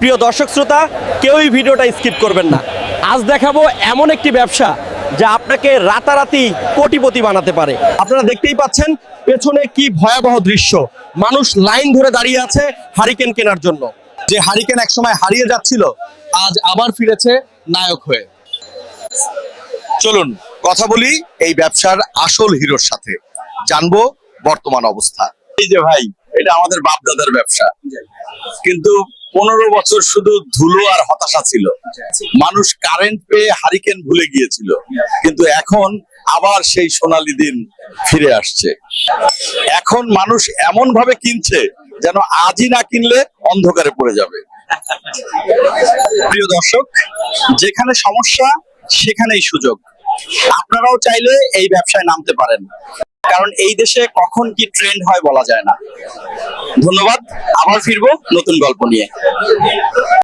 প্রিয় দর্শক শ্রোতা, কেউই ভিডিওটা স্কিপ করবেন না। আজ দেখাবো এমন একটি ব্যবসা যা আপনাকে রাতারাতি কোটিপতি বানাতে পারে। আপনারা দেখতেই পাচ্ছেন পেছনে কি ভয়াবহ দৃশ্য। মানুষ লাইন ধরে দাঁড়িয়ে আছে হারিকেন কেনার জন্য। যে হারিকেন একসময় হারিয়ে যাচ্ছিল আজ আবার ফিরেছে নায়ক হয়ে। চলুন কথা বলি এই ব্যবসার আসল হিরোর সাথে, জানবো বর্তমান অবস্থা। এই যে ভাই, এটা আমাদের বাপ দাদার ব্যবসা, কিন্তু 15 বছর শুধু ধুলো আর হতাশা ছিল। মানুষ কারেন্ট পেয়ে হারিকেন ভুলে গিয়েছিল, কিন্তু এখন আবার সেই সোনালী দিন ফিরে আসছে। এখন মানুষ এমন ভাবে কিনছে যেন আজই না কিনলে অন্ধকারে পড়ে যাবে। প্রিয় দর্শক, যেখানে সমস্যা সেখানেই সুযোগ। আপনারাও চাইলে এই ব্যবসায় নামতে পারেন, কারণ এই দেশে কখন কি ট্রেন্ড হয় বলা যায় না। ধন্যবাদ, আবার ফিরবো নতুন গল্প নিয়ে।